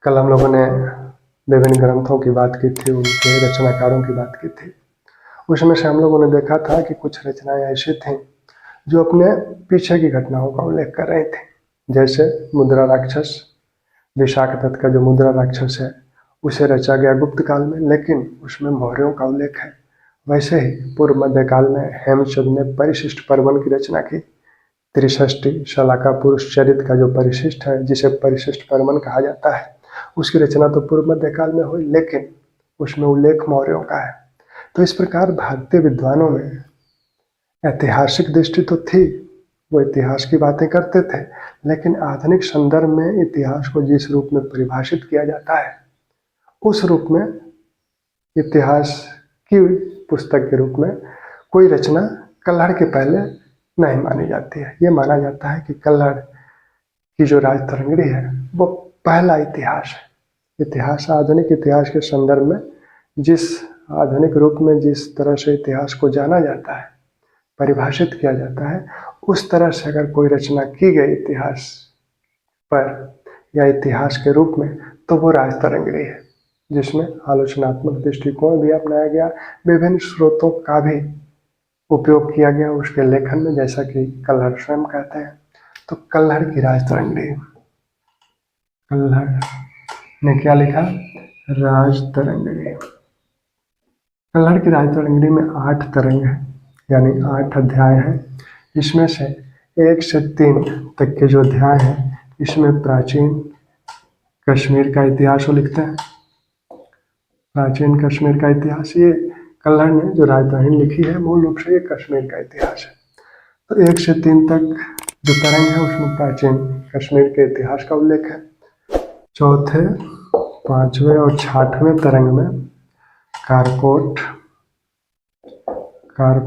कल हम लोगों ने विभिन्न ग्रंथों की बात की थी, उनके रचनाकारों की बात की थी। उसमें से हम लोगों ने देखा था कि कुछ रचनाएं ऐसी थीं जो अपने पीछे की घटनाओं का उल्लेख कर रही थी। जैसे मुद्रा राक्षस, विशाखदत्त का जो मुद्रा राक्षस है उसे रचा गया गुप्त काल में, लेकिन उसमें मौर्यों का उल्लेख है। वैसे ही पूर्व मध्यकाल में हेमचंद ने परिशिष्ट पर्वन की रचना की। त्रिषष्टि शलाका पुरुष चरित का जो परिशिष्ट है, जिसे परिशिष्ट पर्वन कहा जाता है, उसकी रचना तो पूर्व मध्यकाल में हुई, लेकिन उसमें उल्लेख मौर्यों का है। तो इस प्रकार भारतीय विद्वानों में ऐतिहासिक दृष्टि तो थी, वो इतिहास की बातें करते थे, लेकिन आधुनिक संदर्भ में इतिहास को जिस रूप में परिभाषित किया जाता है, उस रूप में इतिहास की पुस्तक के रूप में कोई रचना कल्हड़ के पहले नहीं मानी जाती है। ये माना जाता है कि कल्हड़ की जो राजतरंगिणी है वो पहला इतिहास है। इतिहास आधुनिक इतिहास के संदर्भ में जिस आधुनिक रूप में जिस तरह से इतिहास को जाना जाता है, परिभाषित किया जाता है, उस तरह से अगर कोई रचना की गई इतिहास पर या इतिहास के रूप में, तो वो राजतरंगिणी है, जिसमें आलोचनात्मक दृष्टिकोण भी अपनाया गया, विभिन्न स्रोतों का भी उपयोग किया गया उसके लेखन में, जैसा कि कल्हड़ स्वयं कहते हैं। तो कल्हड़ की राजतरंगिणी, कल्हड़ ने क्या लिखा? राजतरंगिणी। कल्हड़ की राजतरंगिणी में 8 तरंग है, यानी 8 अध्याय हैं। इसमें से 1 से 3 तक के जो अध्याय हैं, इसमें प्राचीन कश्मीर का इतिहास वो लिखते हैं। प्राचीन कश्मीर का इतिहास, ये कल्हड़ ने जो राजतरंगिणी लिखी है मूल रूप से ये कश्मीर का इतिहास है। तो 1 से 3 तक जो तरंग है उसमें प्राचीन कश्मीर के इतिहास का उल्लेख है। चौथे, 5वें और 6वें तरंग में कारकोट और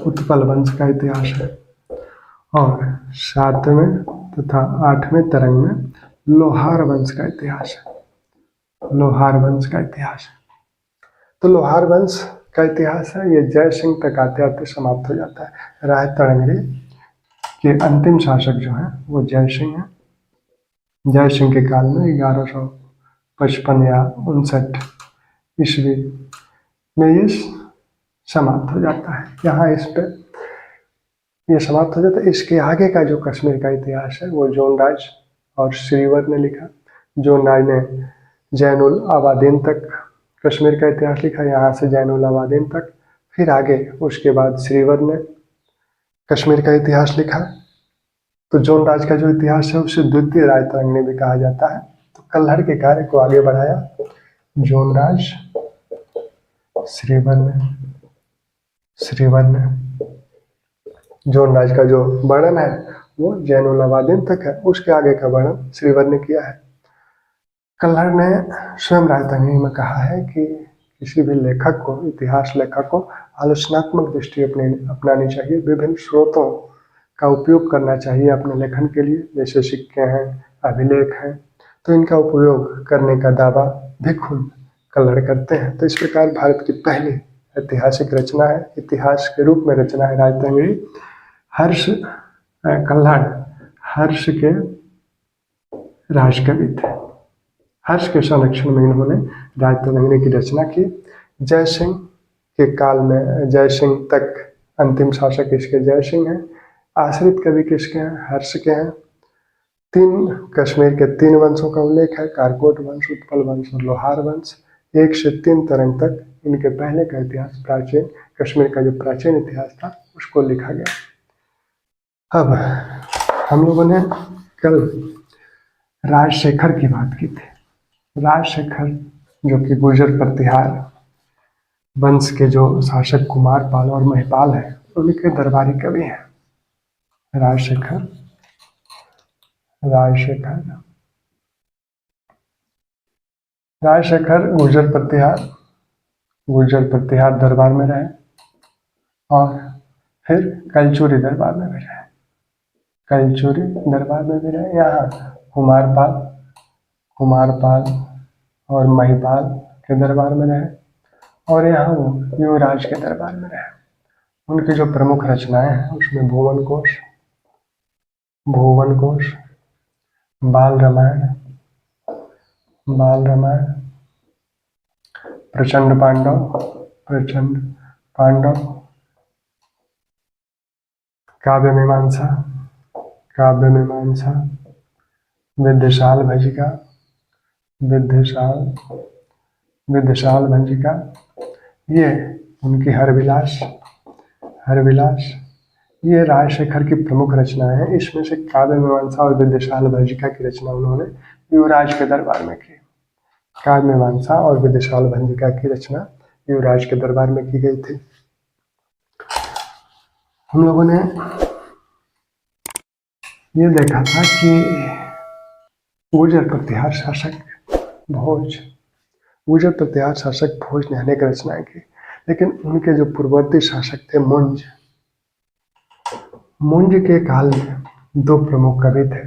उत्पल वंश का इतिहास है। और 7वें तथा 8वें तरंग में लोहार वंश का इतिहास है। लोहार वंश का इतिहास है। तो लोहार वंश का इतिहास है, ये जय सिंह तक आते आते समाप्त हो जाता है। राजतरंगिणी के अंतिम शासक जो हैं वो जय सिंह हैं। जय सिंह के काल में 1155 या 59 ईस्वी में ये समाप्त हो जाता है। यहाँ इस पे ये समाप्त हो जाता है। इसके आगे का जो कश्मीर का इतिहास है वो जोनराज और श्रीवर ने लिखा। जोनराज ने जैनुल आबादीन तक कश्मीर का इतिहास लिखा, यहाँ से जैनुल आबादीन तक। फिर आगे उसके बाद श्रीवर ने कश्मीर का इतिहास लिखा। तो जोनराज का जो इतिहास है उसे द्वितीय राजतरंगिणी भी कहा जाता है। तो कल्हड़ के कार्य को आगे बढ़ाया जोनराज, श्रीवर ने जोनराज का जो वर्णन है वो जैनुल आबादीन तक है, उसके आगे का वर्णन श्रीवर ने किया है। कल्हड़ ने स्वयं राजतरंगिणी में कहा है कि किसी भी लेखक को, इतिहास लेखक को आलोचनात्मक दृष्टि अपनानी चाहिए, विभिन्न स्रोतों का उपयोग करना चाहिए अपने लेखन के लिए, जैसे सिक्के हैं, अभिलेख हैं। तो इनका उपयोग करने का दावा भी खुद कल्हड़ करते हैं। तो इस प्रकार भारत की पहली ऐतिहासिक रचना है, इतिहास के रूप में रचना है राजतरंगिणी। कल्हड़ हर्ष के राजकवि थे। हर्ष के संरक्षण में इन्होंने राजतरंगिणी की रचना की। जय सिंह के काल में, जय सिंह तक अंतिम शासक इसके जय सिंह हैं। आश्रित कवि किसके हैं? हर्ष के हैं। 3 कश्मीर के 3 वंशों का उल्लेख है, कारकोट वंश, उत्पल वंश और लोहार वंश। 1 से 3 तरंग तक इनके पहले का इतिहास, प्राचीन कश्मीर का जो प्राचीन इतिहास था उसको लिखा गया। अब हम लोगों ने कल राजशेखर की बात की थी। राजशेखर जो कि गुर्जर प्रतिहार वंश के जो शासक कुमारपाल और महिपाल हैं, उनके दरबारी कवि हैं। राजशेखर गुर्जर प्रतिहार दरबार में रहे और फिर कलचुरी दरबार में भी रहे। यहाँ कुमारपाल और महिपाल के दरबार में रहे और यहाँ वो युवराज के दरबार में रहे। उनकी जो प्रमुख रचनाएं हैं उसमें भुवन कोश, बाल रामायण, बाल रामायण। प्रचंड पांडव, प्रचंड पांडव। काव्य मीमांसा, काव्य मीमांसा। विद्यशाल भजिका, विद्यशाल, विद्यशाल भंजिका। ये उनकी हरविलास, हरविलास। ये राजशेखर की प्रमुख रचनाएं हैं। इसमें से काव्य मीमांसा और विद्यशाल भंजिका की रचना उन्होंने युवराज के दरबार में की। काव्य मीमांसा और विद्यशाल भंजिका की रचना युवराज के दरबार में की गई थी। हम लोगों ने ये देखा था कि गुर्जर प्रतिहार शासक भोज, गुर्जर प्रतिहार शासक भोज ने अनेक रचनाएं की, लेकिन उनके जो पूर्ववर्ती शासक थे मुंज, मुंज के काल में दो प्रमुख कवि थे,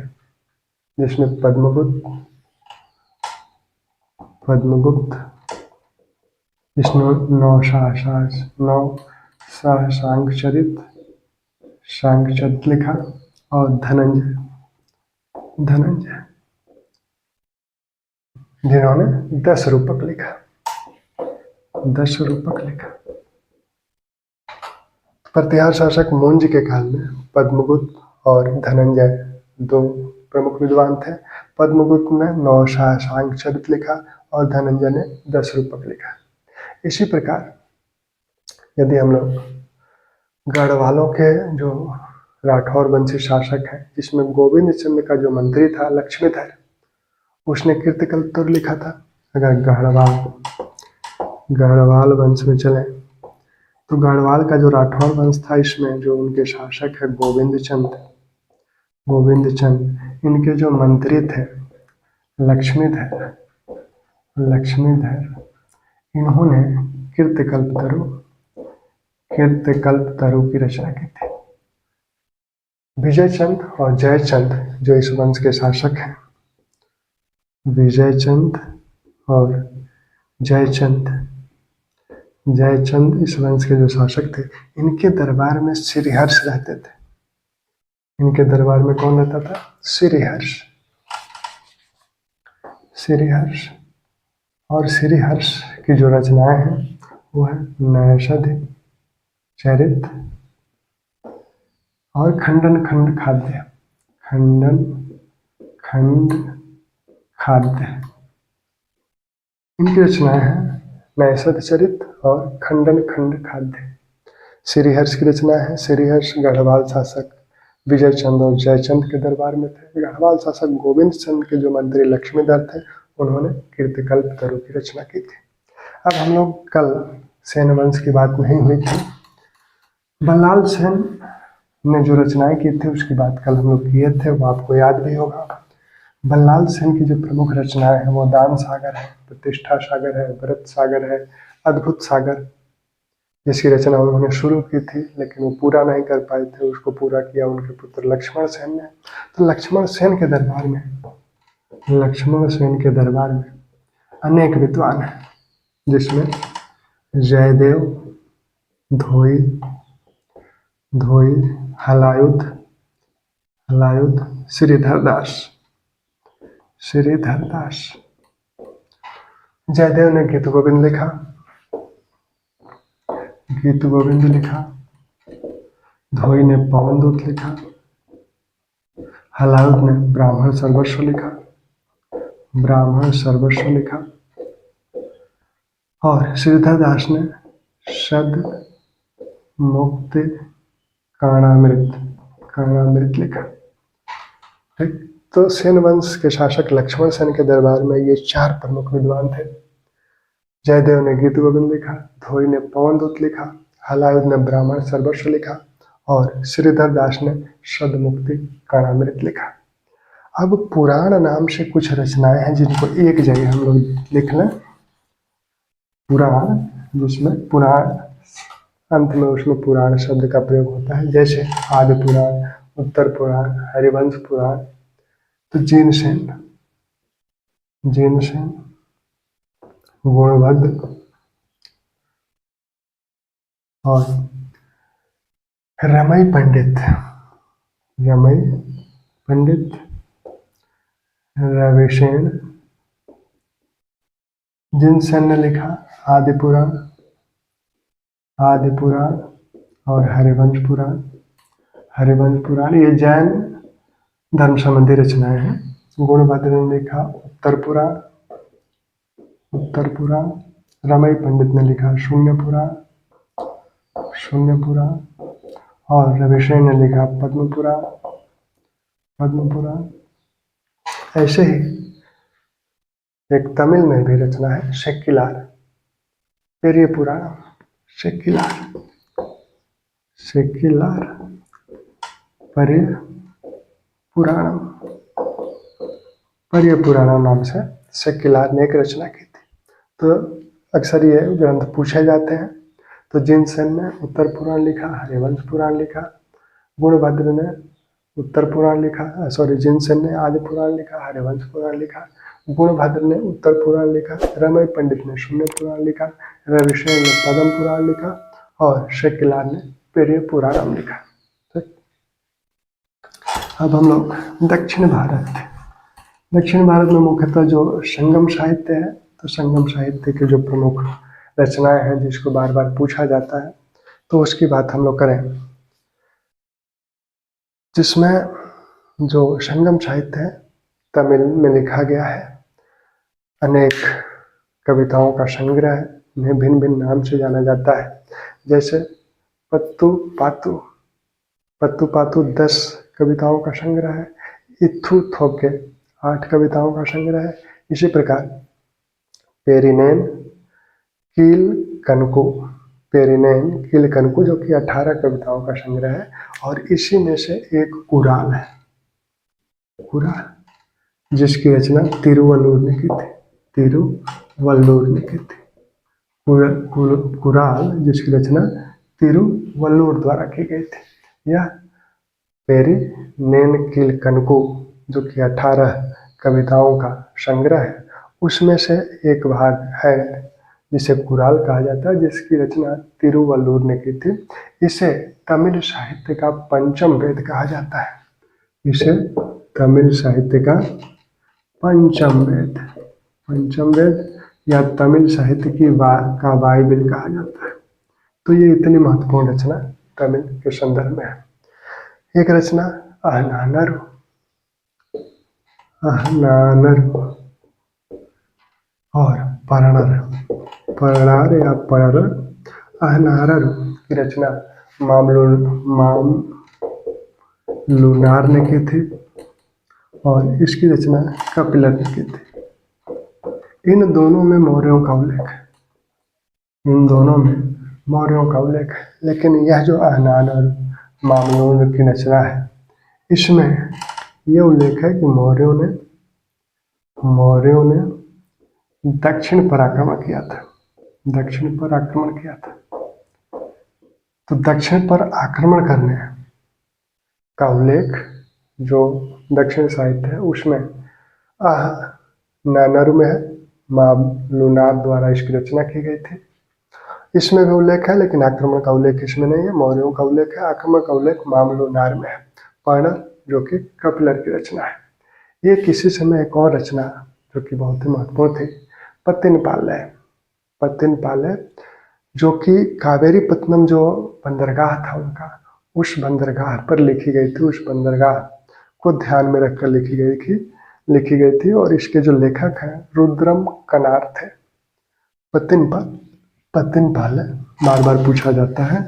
जिसमें पद्मगुप्त, पद्मगुप्त जिसने नौ सहसांग चरित, सांग चरित लिखा, और धनंजय, धनंजय जिन्होंने 10 रूपक लिखा, 10 रूपक लिखा। प्रतिहार शासक मुंज के काल में पद्मगुप्त और धनंजय दो प्रमुख विद्वान थे। पद्मगुप्त ने 9 सहसांग चरित लिखा और धनंजय ने 10 रूपक लिखा। इसी प्रकार यदि हम लोग गढ़वालों के जो राठौर वंशी शासक हैं, जिसमें गोविंद चंद्र का जो मंत्री था लक्ष्मीधर, उसने कीर्तिकल्प लिखा था। अगर गढ़वाल वंश में चले तो गढ़वाल का जो राठौर वंश था, इसमें जो उनके शासक है गोविंद चंद, गोविंद चंद, इनके जो मंत्री थे लक्ष्मीधर, लक्ष्मीधर, इन्होंने कीर्तिकल्पतरु, कीर्तिकल्पतरु की रचना की थी। विजयचंद और जयचंद जो इस वंश के शासक हैं, विजयचंद और जयचंद, जयचंद इस वंश के जो शासक थे, इनके दरबार में श्रीहर्ष रहते थे। इनके दरबार में कौन रहता था? श्रीहर्ष, श्रीहर्ष। और श्रीहर्ष की जो रचनाएं हैं वो है नैषध चरित और खंडन खंड खाद्य, खंडन खंड खाद्य। इनकी रचनाएं हैं नैषध चरित और खंडन खंड खाद्य। श्रीहर्ष की रचना है। श्रीहर्ष गढ़वाल शासक विजयचंद और जयचंद के दरबार में थे। गढ़वाल शासक गोविंद चंद के जो मंत्री लक्ष्मीधर थे, उन्होंने कीर्तिकल्पतरु की रचना की थी। अब हम लोग कल सेन वंश की बात नहीं हुई थी, बल्लाल सेन ने जो रचनाएं की थी उसकी बात कल हम लोग किए थे, वो आपको याद भी होगा। बल्लाल सेन की जो प्रमुख रचनाएं हैं वो दान सागर है, प्रतिष्ठा सागर है, व्रत सागर है, अद्भुत सागर, जिसकी रचना उन्होंने शुरू की थी लेकिन वो पूरा नहीं कर पाए थे। उसको पूरा किया उनके पुत्र लक्ष्मण सेन ने। तो लक्ष्मण सेन के दरबार में, लक्ष्मण सेन के दरबार में अनेक विद्वान हैं, जिसमें जयदेव, धोई, धोई, हलायुध, हलायुध, श्रीधर दास, श्रीधर दास। जयदेव ने गीत गोविंद लिखा, गीत गोविंद लिखा। धोई ने पवन दूत लिखा। हलायुध ने ब्राह्मण सर्वस्व लिखा, ब्राह्मण सर्वस्व लिखा। और श्रीधर दास ने शद मुक्ति कर्णामृत, कर्णामृत लिखा। ठीक, तो सेन वंश के शासक लक्ष्मण सेन के दरबार में ये 4 प्रमुख विद्वान थे। जयदेव ने गीत गोविंद लिखा, धोई ने पवन दूत लिखा, हलायुध ने ब्राह्मण सर्वस्व लिखा और श्रीधर दास ने सदमुक्ति कर्णामृत लिखा। अब पुराण नाम से कुछ रचनाएं हैं जिनको एक जगह हम लोग लिख लें। पुराण, जिसमें पुराण अंत में उसमें पुराण शब्द का प्रयोग होता है, जैसे आदि पुराण, उत्तर पुराण, हरिवंश पुराण। तो जिनसेन, जिनसेन, गुणभद्र और रमई पंडित, रमई पंडित, रविसेन। जिनसेन ने लिखा आदि पुराण, आदि पुराण और हरिवंश पुराण। हरिवंश पुराण ये जैन धर्म संबंधी रचनाएं हैं। गुणभद्र ने लिखा उत्तर पुराण, उत्तर पुराण। रमई पंडित ने लिखा शून्य पुराण, शून्य पुराण। और रविसेन ने लिखा पद्म पुराण, पद्म पुराण। ऐसे ही एक तमिल में भी रचना है शेक्किलार, पेरिय पुराणम, शेक्किलार, शेक्किलार पेरिय पुराणम, पेरिय पुराणम नाम से शेक्किलार ने एक रचना की थी। तो अक्सर ये ग्रंथ पूछे जाते हैं। तो जिनसेन ने उत्तर पुराण लिखा, हरिवंश पुराण लिखा। गुणभद्र ने उत्तर पुराण लिखा, जिनसेन ने आदि पुराण लिखा, हरिवंश पुराण लिखा। गुणभद्र ने उत्तर पुराण लिखा, रमई पंडित ने शून्य पुराण लिखा, रविसेन ने पद्म पुराण लिखा और शेक्किलार ने पेरिय पुराणम लिखा। ठीक। अब हम लोग दक्षिण भारत, दक्षिण भारत में मुख्यतः जो संगम साहित्य है, तो संगम साहित्य के जो प्रमुख रचनाएं हैं जिसको बार बार पूछा जाता है, तो उसकी बात हम लोग करें, जिसमें जो संगम साहित्य है तमिल में लिखा गया है। अनेक कविताओं का संग्रह है, इन्हें भिन्न भिन्न नाम से जाना जाता है। जैसे पत्तू पातू, पत्तू पातू 10 कविताओं का संग्रह है। इत्थु थोके 8 कविताओं का संग्रह है। इसी प्रकार पेरिनेन कील कनकु, पेरिनेन कील कनकु जो कि 18 कविताओं का संग्रह है। और इसी में से एक कुराल है, कुराल, जिसकी रचना तिरुवल्लुर ने की थी, तिरुवल्लुर ने की थी। कुराल जिसकी रचना तिरुवल्लुर द्वारा की गई थी। यह पेरिनेन कील कनकु जो कि 18 कविताओं का संग्रह है, उसमें से एक भाग है जिसे कुराल कहा जाता है, जिसकी रचना तिरुवल्लुर ने की थी। इसे तमिल साहित्य का पंचम वेद कहा जाता है, इसे तमिल साहित्य का पंचम वेद, पंचम वेद या तमिल साहित्य की का बाइबिल कहा जाता है। तो ये इतनी महत्वपूर्ण रचना तमिल के संदर्भ में है। एक रचना अहनानरु, अहनानरु और परणर, परणर या परणर, अहनानरु की रचना मामलुनार ने की थी और इसकी रचना कपिलर ने की थी। इन दोनों में मौर्यों का उल्लेख है, इन दोनों में मौर्यों का उल्लेख है। लेकिन यह जो अहनानरु मामलुन की रचना है, इसमें यह उल्लेख है कि मौर्यों ने दक्षिण पर आक्रमण किया था, दक्षिण पर आक्रमण किया था। तो दक्षिण पर आक्रमण करने का उल्लेख जो दक्षिण साहित्य है उसमें अहनानरु में है, मामलुनार द्वारा इसकी रचना की गई थी। इसमें भी उल्लेख है, लेकिन आक्रमण का उल्लेख इसमें नहीं है। मौर्यों का उल्लेख है, आक्रमण का उल्लेख मामलुनार में है। पर्णर जो कि कपिलर की रचना है। ये किसी समय एक और रचना जो कि बहुत ही महत्वपूर्ण थी, पत्तिनपालय, पत्तिनपालय जो कि कावेरीपत्तनम जो बंदरगाह था उनका, उस बंदरगाह पर लिखी गई थी, उस बंदरगाह को ध्यान में रखकर लिखी गई थी। और इसके जो लेखक हैं रुद्रम कनार थे। पत्तिनपालय बार बार पूछा जाता है,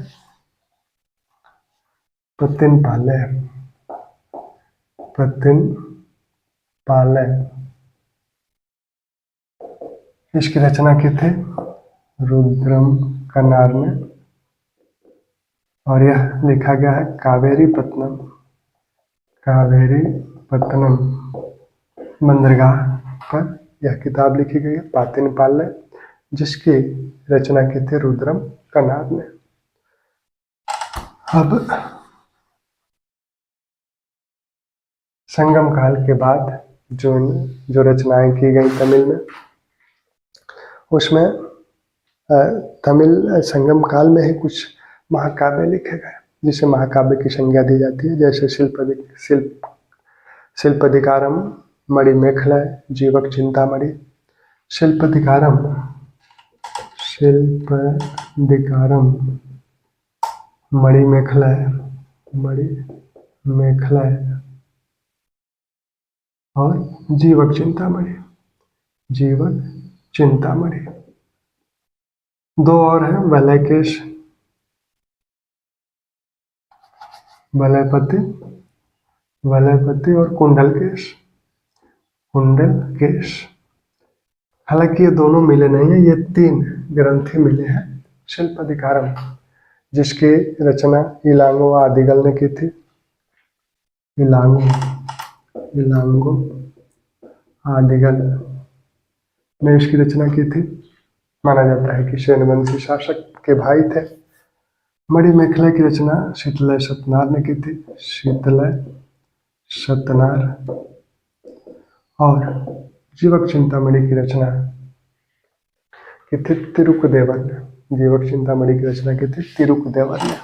पत्तिनपालय, पत्तिनपालय इसकी रचना की थी रुद्रम कनार ने और यह लिखा गया है कावेरीपत्तनम बंदरगाह पर यह किताब लिखी गई है पत्तिनपालय, जिसकी रचना की थी रुद्रम कनार ने। अब संगम काल के बाद जो रचनाएं की गई तमिल में, उसमें तमिल संगम काल में ही कुछ महाकाव्य लिखे गए जिसे महाकाव्य की संज्ञा दी जाती है। जैसे शिल्पदिकारम मणिमेखलाय जीवक चिंतामणि। शिल्पधिकारम शिल्पधिकारम मणिमेखलाय मणिमेखलाय और जीवक चिंतामणि जीवक चिंतामणि। दो और हैं, वलयकेश वलयपति वलयपति और कुंडलकेश कुंडलकेश। हालांकि ये दोनों मिले नहीं हैं, ये 3 ग्रंथ ही मिले हैं। शिल्पधिकारम जिसकी रचना इलांगो आदिगल ने की थी। इलांगो आदिगल ने इसकी रचना की थी। माना जाता है कि सेनवंशी शासक के भाई थे। मणिमेखला की रचना शीतलय सतनार ने की थी। शीतलय सतनार। और जीवक चिंतामणि की रचना की थी तिरुकदेवर ने। जीवक चिंतामणि की रचना की थी तिरुकदेवर ने।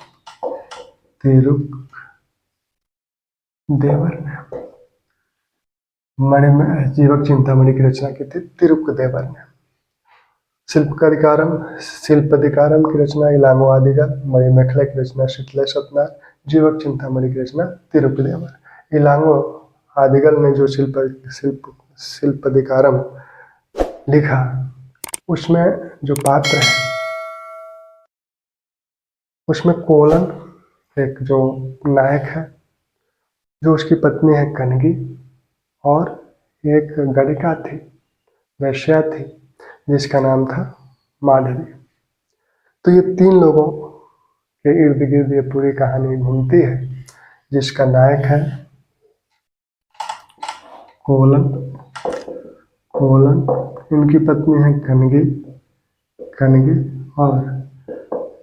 तिरुकदेवर ने जीवक चिंतामणि की रचना की थी तिरुकदेवर ने। शिल्पधिकारम की रचना इलांगो आदिगल। मणिमेखला की रचना शीतलय सतनार। जीवक चिंतामणि की रचना तिरुकदेवर। इलांगो आदिगल ने जो शिल्पधिकारम लिखा, उसमें जो पात्र है उसमें कोलन एक जो नायक है, जो उसकी पत्नी है कनगी, और एक गणिका थी, वैश्या थी, जिसका नाम था माधवी। तो ये 3 लोगों के इर्द गिर्द ये पूरी कहानी घूमती है, जिसका नायक है कोलन। इनकी पत्नी है कनगी और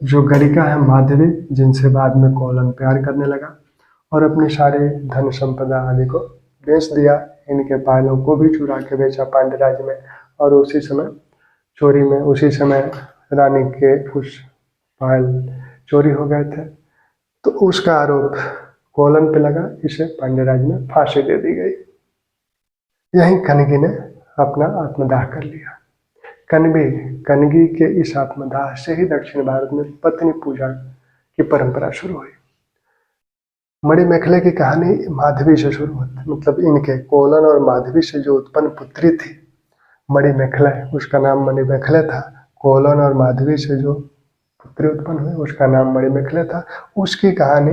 जो गणिका है माधवी, जिनसे बाद में कोलन प्यार करने लगा और अपनी सारे धन संपदा आदि को बेच दिया। इनके पायलों को भी चुरा के बेचा पांड्य राज्य में। और उसी समय रानी के कुछ पायल चोरी हो गए थे, तो उसका आरोप कोलन पे लगा। इसे पांड्य राज्य में फांसी दे दी गई। यहीं कनगी ने अपना आत्मदाह कर लिया। कनगी के इस आत्मदाह से ही दक्षिण भारत में पत्नी पूजा की परंपरा शुरू हुई। मणिमेखला की कहानी माधवी से शुरू होती, मतलब इनके कोलन और माधवी से जो उत्पन्न पुत्री थी मणिमेखला, उसका नाम मणिमेखला था। कोलन और माधवी से जो पुत्री उत्पन्न हुई उसका नाम मणिमेखला था। उसकी कहानी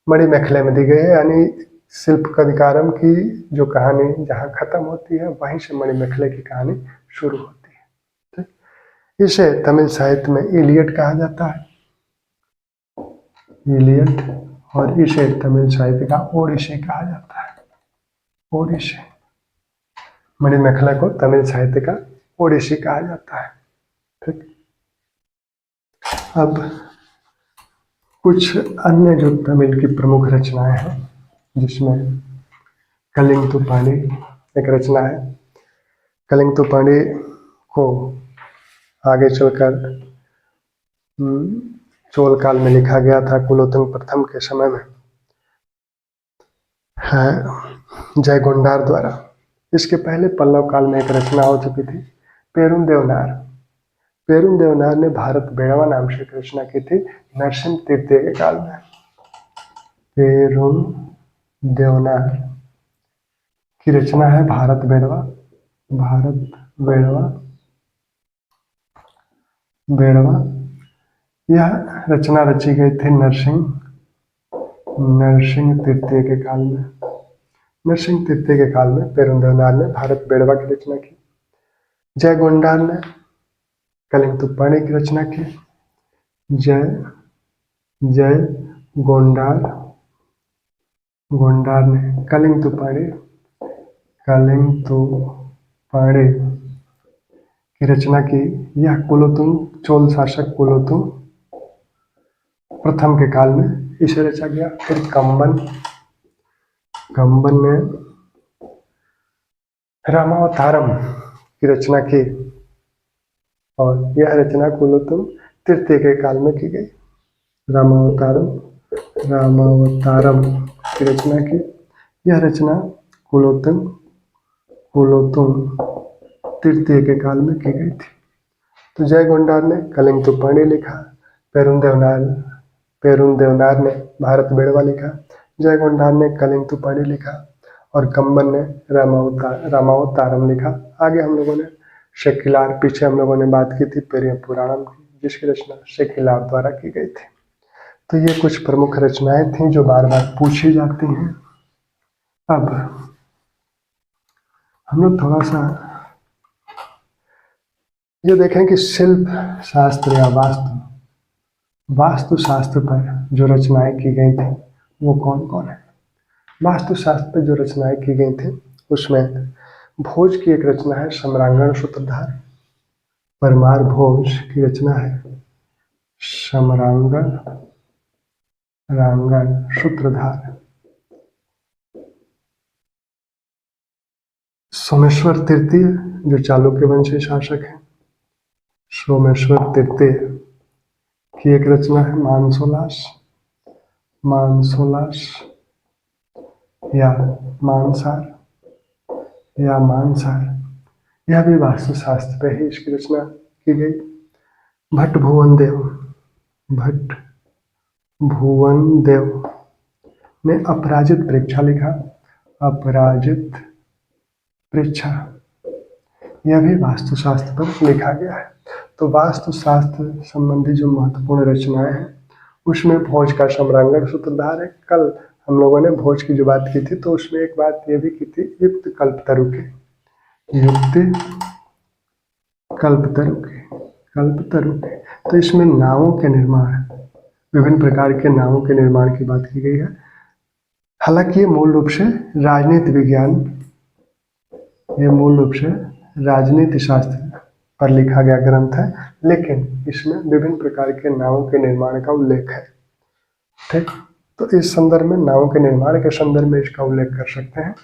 मणिमेखला में दी गई है। यानी शिल्पधिकारम की जो कहानी जहाँ खत्म होती है, वहीं से मणिमेखला की कहानी शुरू होती है। ठीक? इसे तमिल साहित्य में इलियड कहा जाता है, इलियड। और इसे तमिल साहित्य का ओडिसी कहा जाता है, ओडिसी। मणिमेखला को तमिल साहित्य का ओडिसी कहा जाता है। ठीक? अब कुछ अन्य जो तमिल की प्रमुख रचनाएं हैं, जिसमें कलिंगतुपाणी एक रचना है। कलिंगतुपाणी को आगे चलकर चोल काल में लिखा गया था, कुलोत्तुंग प्रथम के समय में है, जयगोंडार द्वारा। इसके पहले पल्लव काल में एक रचना हो चुकी थी, पेरुंदेवनार ने भारत बेड़वा नाम से एक रचना की थी नरसिंह तृतीय के काल में। पेरुंदेवनार की रचना है भारत बेड़वा। यह रचना रची गई थी नरसिंह तृतीय के काल में। नरसिंह तृतीय के काल में पेरुंदेवनार ने भारत बेड़वा की रचना की। जयगोंडार ने कलिंगतुपाणी की रचना की। जय गोंडार ने कलिंगतुपाणी की रचना की। यह कुलोत्तुंग चोल शासक कुलोत्तुंग प्रथम के काल में इसे रचा गया। फिर कंबन ने रामावतारम की रचना की और यह रचना कुलोत्तुंग तृतीय के काल में की गई। रामावतारम की रचना की। यह रचना कुलोत्तुंग कुलोत्तुंग तृतीय के काल में की गई थी। तो जय गोंडार ने कलिंग लिखा, पेरुन देवनार ने भारत बेड़वा लिखा, जय गोंडार ने कलिंग लिखा और कंबन ने रामावतारम लिखा। आगे हम लोगों ने शेखिलार, पीछे हम लोगों ने बात की थी पेरिया पुराणम की, जिसकी रचना शेखिलार द्वारा की गई थी। तो ये कुछ प्रमुख रचनाएं थीं जो बार बार पूछी जाती हैं। अब हम लोग थोड़ा सा ये देखें कि शिल्प शास्त्र या वास्तु शास्त्र पर जो रचनाएं की गई थी वो कौन कौन है। वास्तु शास्त्र पर जो रचनाएं की गई थी उसमें भोज की एक रचना है सम्रांगण सूत्रधार, परमार भोज की रचना है सम्रांगण सूत्रधार। सोमेश्वर तृतीय जो चालुक्य वंशी शासक हैं, सोमेश्वर तृतीय की एक रचना है मानसोलास या मानसार, यह भी वास्तुशास्त्र पे ही इसकी रचना की गई। भट्ट भुवन देव ने अपराजित परीक्षा लिखा, अपराजित परीक्षा, यह भी वास्तुशास्त्र पर लिखा गया है। तो वास्तुशास्त्र संबंधी जो महत्वपूर्ण रचनाएं हैं उसमें भोज का सम्रांगण सूत्रधार है। कल हम लोगों ने भोज की जो बात की थी तो उसमें एक बात ये भी की थी युक्त कल्पतरुके, तो इसमें नावों के निर्माण, विभिन्न प्रकार के नावों के निर्माण की बात की गई है। हालांकि ये मूल रूप से राजनीति शास्त्र पर लिखा गया ग्रंथ है, लेकिन इसमें विभिन्न प्रकार के नावों के निर्माण का उल्लेख है। ठीक, तो इस संदर्भ में नावों के निर्माण के संदर्भ में इसका उल्लेख कर सकते हैं।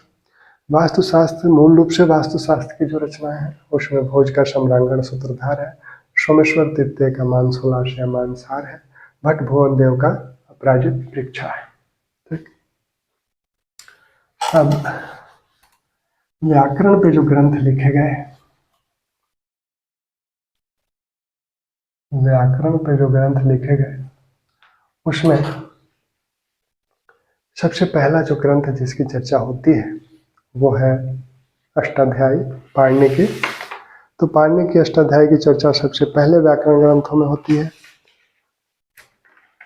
वास्तुशास्त्र, मूल रूप से वास्तुशास्त्र की जो रचना है उसमें भोज का सम्रांगण सूत्रधार है, सोमेश्वर तृतीय का मानसोलास या मानसार है, भट्ट भुवन देव का अपराजित परीक्षा है। ठीक, अब व्याकरण पे जो ग्रंथ लिखे गए, उसमें सबसे पहला जो ग्रंथ जिसकी चर्चा होती है वो है अष्टाध्यायी पाणिनि की। तो पाणिनि की अष्टाध्यायी की चर्चा सबसे पहले व्याकरण ग्रंथों में होती है।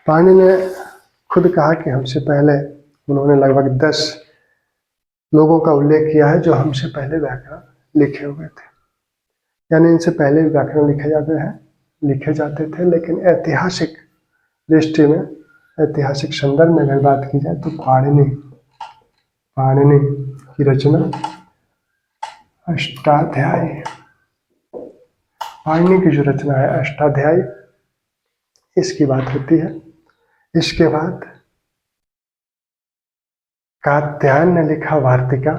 पाणिनि ने खुद कहा कि हमसे पहले उन्होंने लगभग 10 लोगों का उल्लेख किया है जो हमसे पहले व्याकरण लिखे हुए थे, यानी इनसे पहले व्याकरण लिखे जाते थे। लेकिन ऐतिहासिक दृष्टि में, ऐतिहासिक संदर्भ में अगर बात की जाए तो पाणिनि की रचना अष्टाध्यायी, पाणिनि की जो रचना है अष्टाध्यायी, इसकी बात होती है। इसके बाद कात्यायन ने लिखा वार्तिका,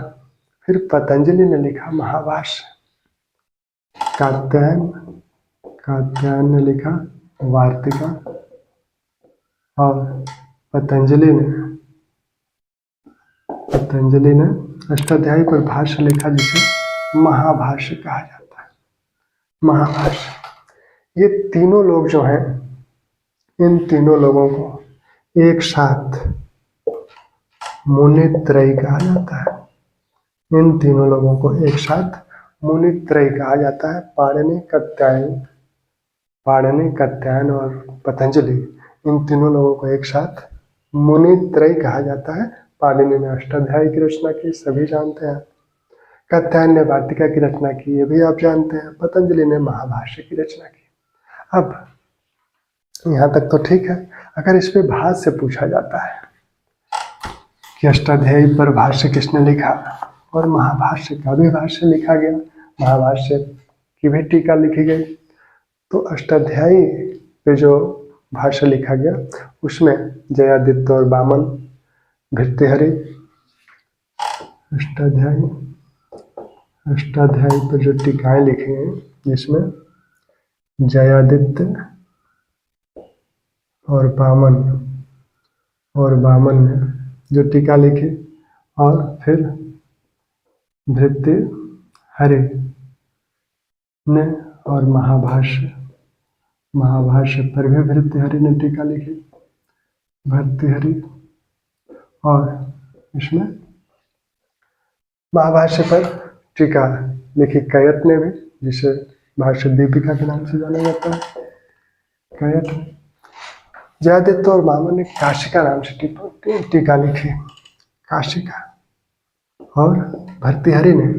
फिर पतंजलि ने लिखा महाभाष्य। कात्यायन ने लिखा वार्तिका और पतंजलि ने अष्टाध्यायी पर भाष्य लिखा जिसे महाभाष्य कहा जाता है। महाभाष्य, ये तीनों लोग जो हैं, इन तीनों लोगों को एक साथ मुनित्रयी कहा जाता है। इन तीनों लोगों को एक साथ मुनित्रयी कहा जाता है। पाणिनि, कात्यायन और पतंजलि, इन तीनों लोगों को एक साथ मुनित्रयी कहा जाता है। पाणिनि ने अष्टाध्यायी की रचना की, सभी जानते हैं। कात्यायन ने वार्तिका की रचना की, ये भी आप जानते हैं। पतंजलि ने महाभाष्य की रचना की। अब यहाँ तक तो ठीक है। अगर इस पे भाष्य पूछा जाता है कि अष्टाध्यायी पर भाष्य किसने लिखा, और महाभाष्य का भी भाष्य लिखा गया, महाभाष्य की भी टीका लिखी गई, तो अष्टाध्यायी पे जो भाष्य लिखा गया उसमें जयादित्य और वामन भृतृहरि, अष्टाध्यायी पर जो टीकाएं लिखी हैं जिसमें जयादित्य और वामन ने जो टीका लिखी, और फिर हरे ने और महाभाष्य, महाभाष्य पर भी भर्तृहरि ने टीका लिखी, भर्तृहरि। और इसमें महाभाष्य पर टीका लिखी कैयत ने भी, जिसे भाष्य दीपिका के नाम से जाना जाता है, कैयत। जयादित्य और मामन ने काशिका नाम से टीका लिखी, काशिका। और भर्तृहरि ने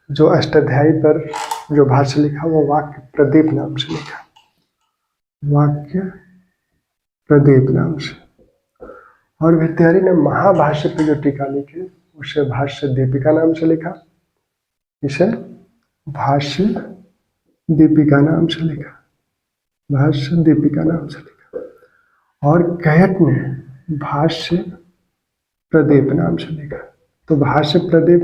जो अष्टाध्यायी पर जो भाष्य लिखा वो वाक्य प्रदीप नाम से लिखा, वाक्य प्रदीप नाम से। और भर्तृहरि ने महाभाष्य पर जो टीका लिखी उसे भाष्य दीपिका नाम से लिखा, इसे भाष्य दीपिका नाम से लिखा, भाष्य दीपिका नाम से लिखा। और कैयत ने भाष्य प्रदीप नाम से लिखा। तो भाष्य प्रदीप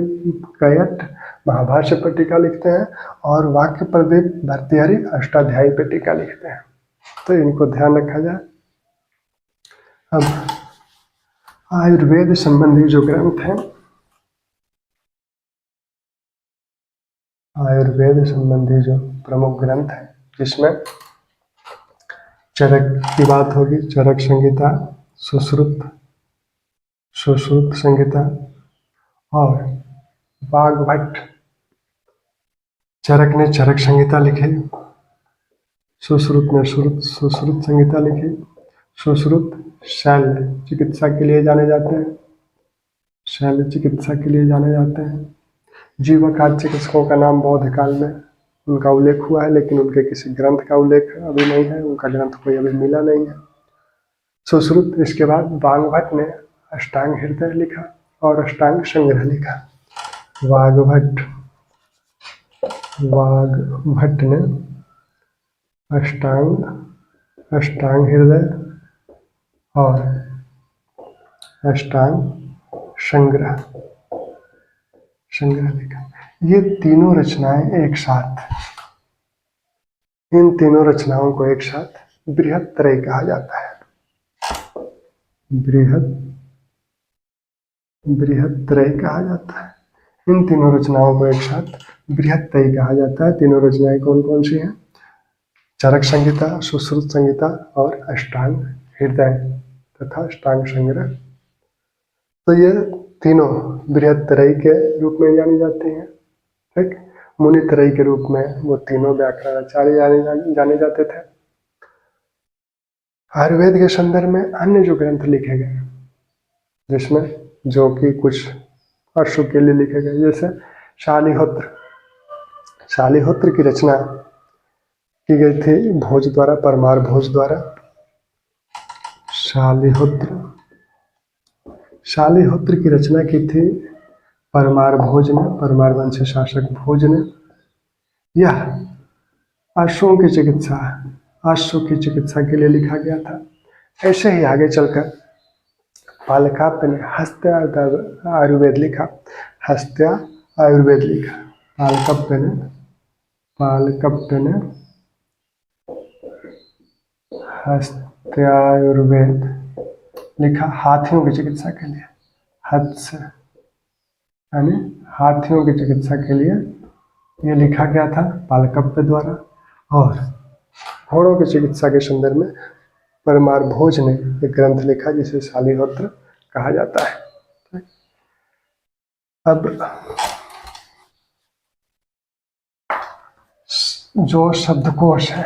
कैयत महाभाष्य पर टीका लिखते हैं और वाक्य प्रदीप भर्तृहरि अष्टाध्यायी पर टीका लिखते हैं। तो इनको ध्यान रखा जाए। अब आयुर्वेद संबंधी जो ग्रंथ हैं, आयुर्वेद संबंधी जो प्रमुख ग्रंथ हैं, जिसमें चरक की बात होगी, चरक संहिता, सुश्रुत, सुश्रुत संहिता और वाग्भट। चरक ने चरक संहिता लिखी, सुश्रुत ने सुश्रुत संहिता लिखी। सुश्रुत शल्य चिकित्सा के लिए जाने जाते हैं, शल्य चिकित्सा के लिए जाने जाते हैं। जीवकाद चिकित्सकों का नाम बौद्ध काल में उनका उल्लेख हुआ है, लेकिन उनके किसी ग्रंथ का उल्लेख अभी नहीं है, उनका ग्रंथ कोई अभी मिला नहीं है। सुश्रुत। इसके बाद वाग्भट ने अष्टांग हृदय लिखा और अष्टांग संग्रह लिखा। वाग्भट, वाग्भट ने अष्टांग हृदय और अष्टांग संग्रह लिखा। ये तीनों रचनाएं एक साथ, इन तीनों रचनाओं को एक साथ बृहत्त्रयी कहा जाता है। बृहत्त्रयी कहा जाता है। इन तीनों रचनाओं को एक साथ बृहत्त्रयी कहा जाता है। तीनों रचनाएं कौन कौन सी हैं? चरक संहिता, सुश्रुत संहिता और अष्टांग हृदय तथा अष्टांग संग्रह। तो ये तीनों बृहत्त्रयी के रूप में जानी जाती हैं। ठीक, मुनित्रयी के रूप में वो तीनों व्याकरणाचार्य जाने जाते थे। आयुर्वेद के संदर्भ में अन्य जो ग्रंथ लिखे गए, जिसमें जो कि कुछ वर्षों के लिए लिखे गए, जैसे शालिहोत्र। शालिहोत्र की रचना की गई थी भोज द्वारा, परमार भोज द्वारा। शालिहोत्र की रचना की थी परमार भोज ने, परमार वंश शासक भोज ने। यह अश्वों की चिकित्सा के लिए लिखा गया था। ऐसे ही आगे चलकर पालकाप्य ने हस्त्य आयुर्वेद लिखा, हस्त्य आयुर्वेद लिखा। पालकाप्य ने हस्त्यायुर्वेद लिखा हाथियों की चिकित्सा के लिए। हत्स्य यानी हाथियों की चिकित्सा के लिए ये लिखा गया था पालकप्य द्वारा। और घोड़ों की चिकित्सा के संदर्भ में परमार भोज ने एक ग्रंथ लिखा जिसे शालिहोत्र कहा जाता है। अब जो शब्दकोश है,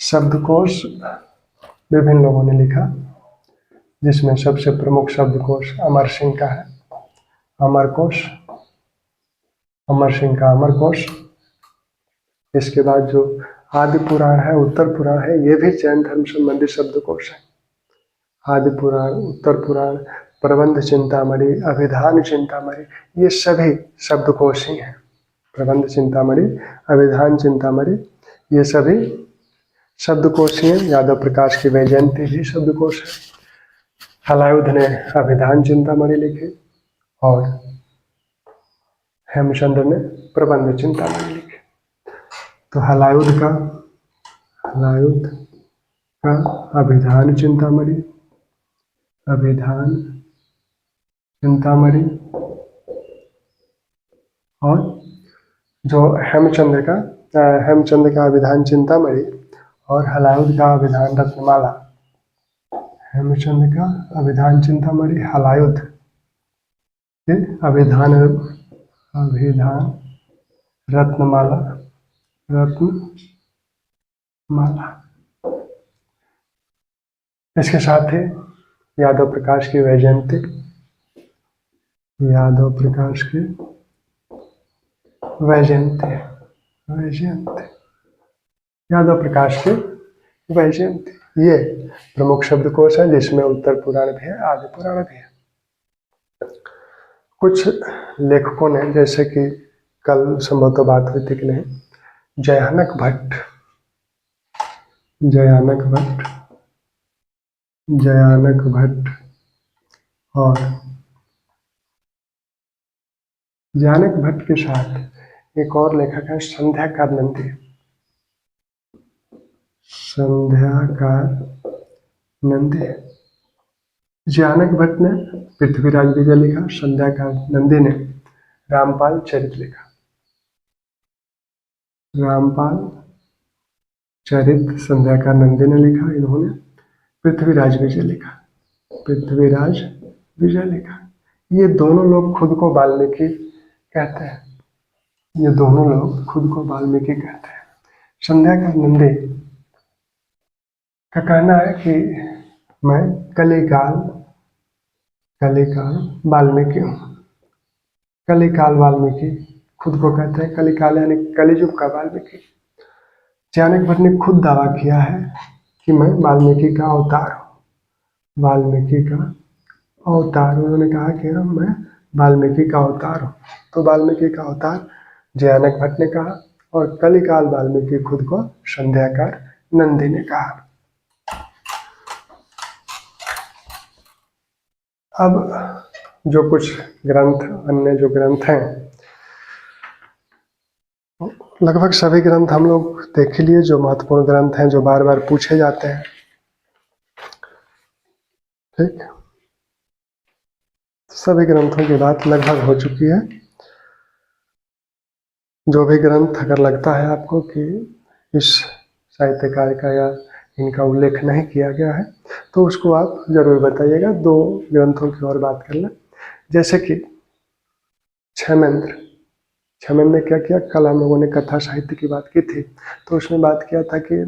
शब्दकोश विभिन्न लोगों ने लिखा, जिसमें सबसे प्रमुख शब्दकोश अमर सिंह का है। अमरकोश, अमर सिंह का अमरकोश। इसके बाद जो आदि पुराण है, उत्तर पुराण है, ये भी जैन धर्म संबंधी शब्दकोश है। आदि पुराण, उत्तर पुराण, प्रबंध चिंतामणि, अभिधान चिंतामणि, ये सभी शब्दकोश ही हैं। प्रबंध चिंतामणि, अभिधान चिंतामणि, ये सभी शब्दकोश ही हैं। यादव प्रकाश की वैजयंती भी शब्दकोश है। हलायुध ने अभिधान चिंतामणि लिखे और हेमचंद्र ने प्रबंध चिंतामणि लिखे। तो हलायुध का अभिधान चिंतामणि, और जो हेमचंद का अभिधान चिंतामणि और हलायुध का अभिधान रत्नमाला, हेमचंद का अभिधान चिंतामणि, हलायुध के अभिधान रत्नमाला, इसके साथ ही यादव प्रकाश की वैजयंती, यादव प्रकाश की वैजयंती, यादव प्रकाश की वैजयंती, ये प्रमुख शब्दकोश है जिसमें उत्तर पुराण भी है, आदि पुराण भी है। कुछ लेखकों ने, जैसे कि कल संभवतः बात हुई थी कि नहीं, जयानक भट्ट और जयानक भट्ट के साथ एक और लेखक है संध्याकार नंदी। जयानक भट्ट ने पृथ्वीराज विजय लिखा, संध्याकार नंदी ने रामपाल चरित लिखा। रामपाल चरित संध्याकार नंदी ने लिखा, इन्होंने पृथ्वीराज विजय लिखा। ये दोनों लोग खुद को वाल्मीकि कहते हैं, संध्याकार नंदी का कहना है कि मैं कलिकाल वाल्मीकि हूँ। कलिकाल वाल्मीकि खुद को कहते हैं, कलिकाल यानी कलियुग का वाल्मीकि। जयानक भट्ट ने खुद दावा किया है कि मैं वाल्मीकि का अवतार हूँ, उन्होंने कहा कि मैं वाल्मीकि का अवतार हूँ। तो वाल्मीकि का अवतार जयानक भट्ट ने कहा और कलिकाल वाल्मीकि खुद को संध्याकार नंदी ने कहा। अब जो कुछ ग्रंथ, अन्य जो ग्रंथ हैं, लगभग सभी ग्रंथ हम लोग देख लिए, जो महत्वपूर्ण ग्रंथ हैं, जो बार बार पूछे जाते हैं। ठीक, सभी ग्रंथों की बात लगभग हो चुकी है। जो भी ग्रंथ अगर लगता है आपको कि इस साहित्यकार का या इनका उल्लेख नहीं किया गया है, तो उसको आप जरूर बताइएगा। 2 ग्रंथों की और बात कर लें, जैसे कि क्षमेंद्र ने क्या किया, कल हम लोगों ने कथा साहित्य की बात की थी, तो उसमें बात किया था कि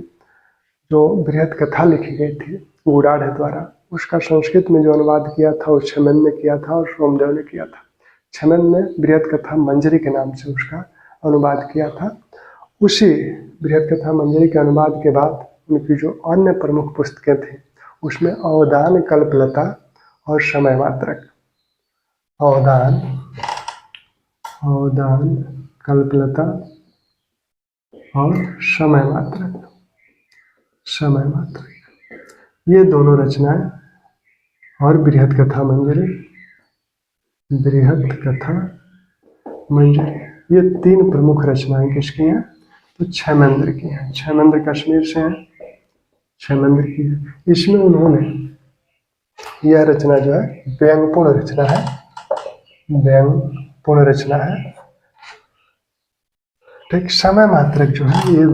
जो बृहत कथा लिखी गई थी गुड़ाढ़ द्वारा, उसका संस्कृत में जो अनुवाद किया था वो क्षमेंद्र ने किया था और सोमदेव ने किया था। क्षमेंद्र ने बृहत कथा मंजरी के नाम से उसका अनुवाद किया था। उसी बृहत कथा मंजरी के अनुवाद के बाद उनकी जो अन्य प्रमुख पुस्तकें थी, उसमें अवदान, कल्पलता और समय मात्रक, अवदान, कल्पलता और समय मात्रक, ये दोनों रचनाएं, और बृहत कथा मंजरी, ये 3 प्रमुख रचनाएं किसकी हैं, तो क्षमेंद्र की हैं। क्षमेंद्र कश्मीर से हैं, क्षमेंद्र की है। इसमें उन्होंने, यह रचना जो है व्यंगपूर्ण रचना है। ठीक, समय मात्रक जो है ये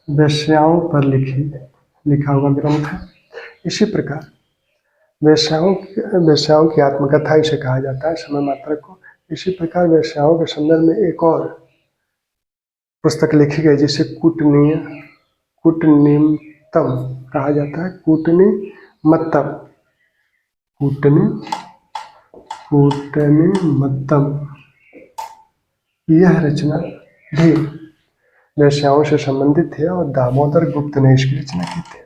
वेश्याओं पर लिखा हुआ ग्रंथ है। इसी प्रकार वेश्याओं की आत्मकथा इसे कहा जाता है, समय मात्रक को। इसी प्रकार वेश्याओं के संदर्भ में एक और पुस्तक लिखी गई जिसे कूटनीमत्तम कहा जाता है, कूटनीमत्तम। यह रचना भी वेश्याओं से संबंधित है और दामोदर गुप्त ने इसकी रचना की थी।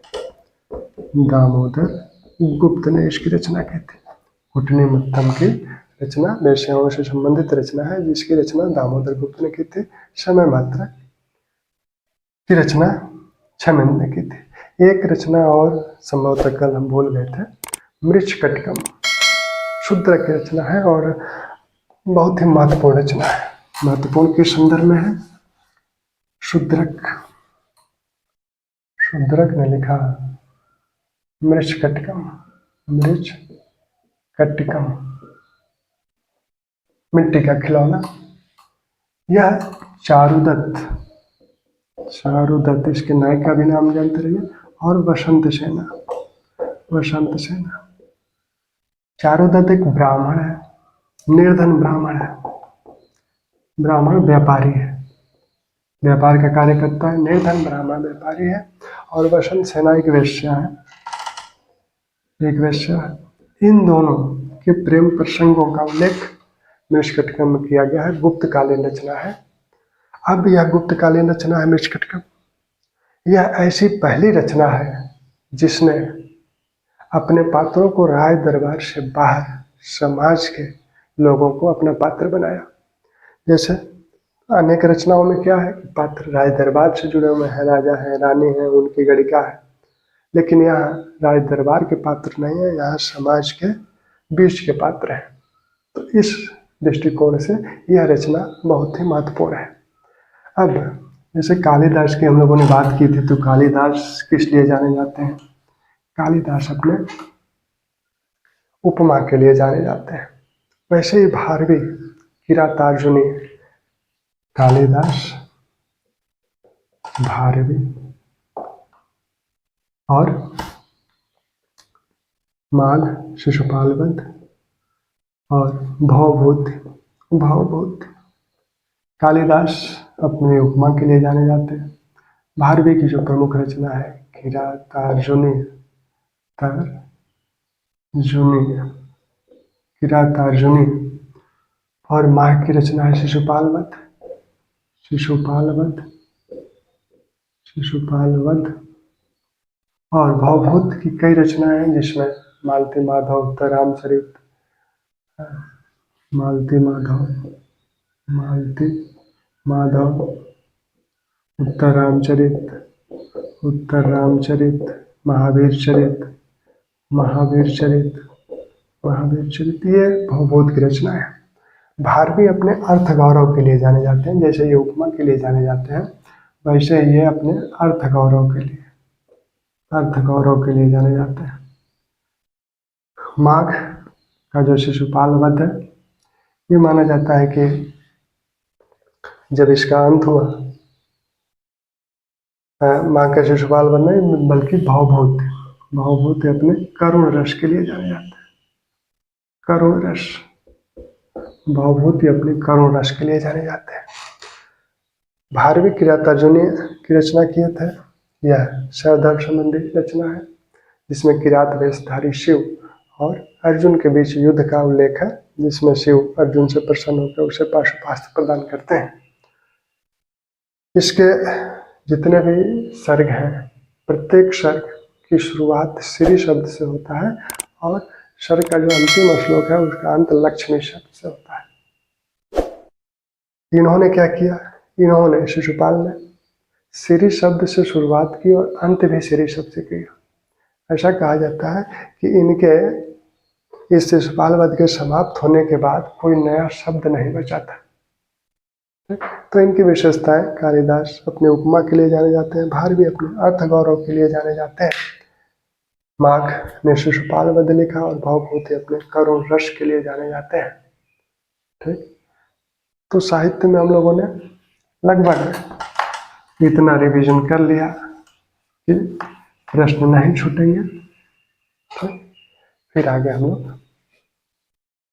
कूटनीमत्तम की रचना वेश्याओं से संबंधित रचना है, जिसकी रचना दामोदर गुप्त ने की थी। समय मात्रक की रचना क्षमेंद्र ने की थी। एक रचना और संभवतः कल हम बोल गए थे, मृच्छकटिकम, शूद्रक की रचना है और बहुत ही महत्वपूर्ण रचना है। महत्वपूर्ण के संदर्भ में है, शूद्रक ने लिखा मृच्छकटिकम। मिट्टी का खिलौना। यह चारुदत्त, चारुदत्त इसके नायक का भी नाम जानते रहिए। और वसंत सेना, वसंत सेना। चारुदत्त एक ब्राह्मण है, निर्धन ब्राह्मण है। ब्राह्मण व्यापारी है, व्यापार का कार्य करता है। निर्धन ब्राह्मण व्यापारी है। और वसंत सेना एक वेश्या है, एक वेश्या है। इन दोनों के प्रेम प्रसंगों का उल्लेख मृच्छकटिकम में किया गया है। गुप्तकालीन रचना है। अब यह गुप्तकालीन रचना है मृच्छकटिकम। यह ऐसी पहली रचना है जिसने अपने पात्रों को राज दरबार से बाहर समाज के लोगों को अपना पात्र बनाया। जैसे अनेक रचनाओं में क्या है कि पात्र राज दरबार से जुड़े हुए हैं, राजा हैं, रानी हैं, उनकी गणिका है। लेकिन यहाँ राज दरबार के पात्र नहीं है, यहाँ समाज के बीच के पात्र हैं। तो इस दृष्टिकोण से यह रचना बहुत ही महत्वपूर्ण है। अब जैसे कालिदास की हम लोगों ने बात की थी, तो कालिदास किस लिए जाने जाते हैं? कालिदास अपने उपमा के लिए जाने जाते हैं। वैसे ही भारवी, किरातार्जुनी, कालिदास, भारवी और माघ, शिशुपाल वध और भवभूति, भवभूति। कालिदास अपने उपमा के लिए जाने जाते हैं। भारवी की जो प्रमुख रचना है किरातार्जुनी, किरातार्जुनी। और माघ की रचना है शिशुपाल वध, शिशुपाल वध, शिशुपाल वध। और भवभूत की कई रचनाएं हैं जिसमें मालती माधव, उत्तरामचरित, मालती माधव, मालती माधव, उत्तरामचरित, उत्तरामचरित, महावीर चरित, महावीर चरित, महावीर चरित, ये भवभूत की रचना है। भारवी अपने अर्थ गौरव के लिए जाने जाते हैं। जैसे ये उपमा के लिए जाने जाते हैं, वैसे ये अपने अर्थ गौरव के लिए, अर्थ गौरव के लिए जाने जाते हैं। माघ का जो शिशुपाल वध है, ये माना जाता है कि जब इसका अंत हुआ, माघ का शिशुपाल वध नहीं बल्कि भवभूत, भवभूत अपने करुण रस के लिए जाने जाते हैं। करुण रस, भवभूति अपने करुण रस के लिए जाने जाते हैं। भारवी किरातार्जुनी की रचना किए थे। यह शैवधर्म संबंधी रचना है जिसमें किरात वेशधारी शिव और अर्जुन के बीच युद्ध का उल्लेख है, जिसमें शिव अर्जुन से प्रसन्न होकर उसे पाशुपास्त्र प्रदान करते हैं। इसके जितने भी सर्ग हैं, प्रत्येक सर्ग की शुरुआत श्री शब्द से होता है और सर्ग का जो अंतिम श्लोक है उसका अंत लक्ष्मी शब्द से होता है। इन्होंने क्या किया? इन्होंने, शिशुपाल ने श्री शब्द से शुरुआत की और अंत भी श्री शब्द से किया। ऐसा कहा जाता है कि इनके इस शिशुपाल वध के समाप्त होने के बाद कोई नया शब्द नहीं बचा था। तो इनकी विशेषताएं, कालिदास अपने उपमा के लिए जाने जाते हैं, भारवी अपने अर्थ गौरव के लिए जाने जाते हैं, माघ ने शिशुपाल वध लिखा और भवभूति अपने करुण रस के लिए जाने जाते हैं। ठीक, तो साहित्य में हम लोगों ने लगभग इतना रिवीजन कर लिया कि प्रश्न नहीं छूटेंगे। ठीक, फिर आगे हम लोग